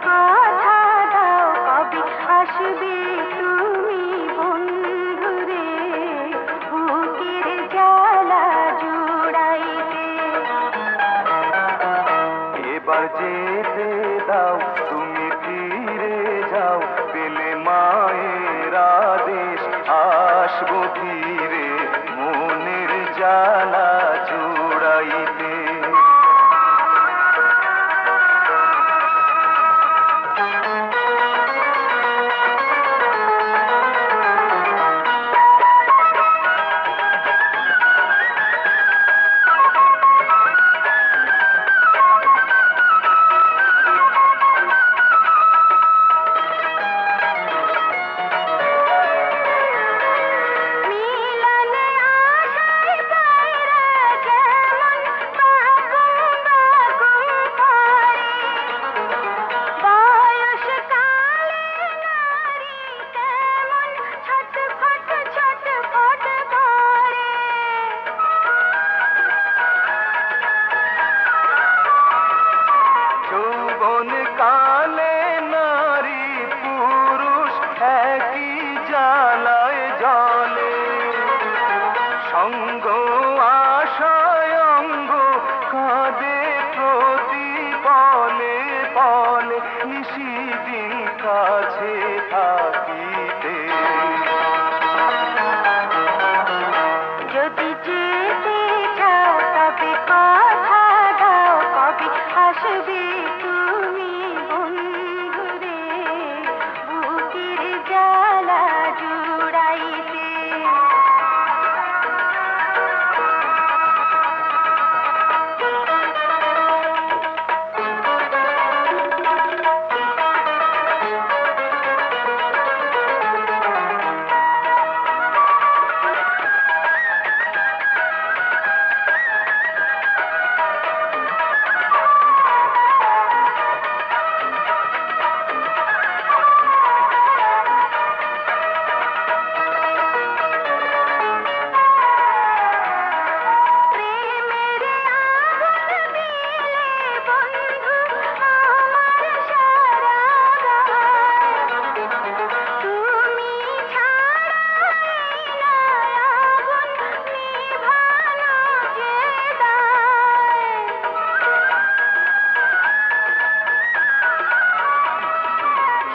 কথা দাও কবে আসবে তুমি বন্ধুরে বুকের জ্বালা জুড়াইতে। এবার যেতে দাও তুমি ফিরে যাও, পেলে মায়ের আদেশ আসবো ফিরে মনের জ্বালা জুড়াইতে। যৌবন কালে নারী পুরুষ একই জ্বালায় জলে, সঙ্গ আশায় অঙ্গ কাঁদে প্রতি পলে পলে, নিশিদিন কাছে থাকিতে। যদি যেতে চাও তবে কথা দাও কবে আসবে তুমি বন্ধুরে বুকের জ্বালা জুড়াইতে।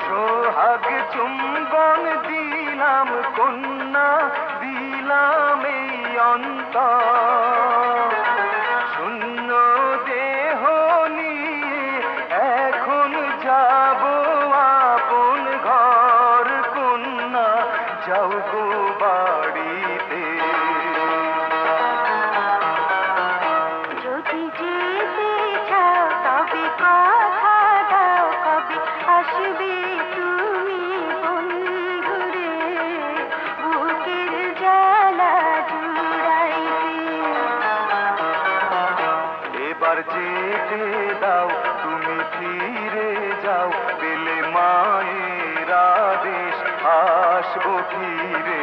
সোহাগ চুম্বন দিলাম কন্যা, দিলাম এই অন্তর, শূন্য দেহ নিয়ে এখন যাব আপন ঘর, কন্যা যাও গো বাড়িতে। যদি যেতে চাও তবে কথা দাও কবে আসবে তুমি বন্ধুরে বুকের জ্বালা জুড়াইতে। এবার যেতে দাও তুমি ফিরে যাও, পেলে মায়ের আদেশ আসবো ফিরে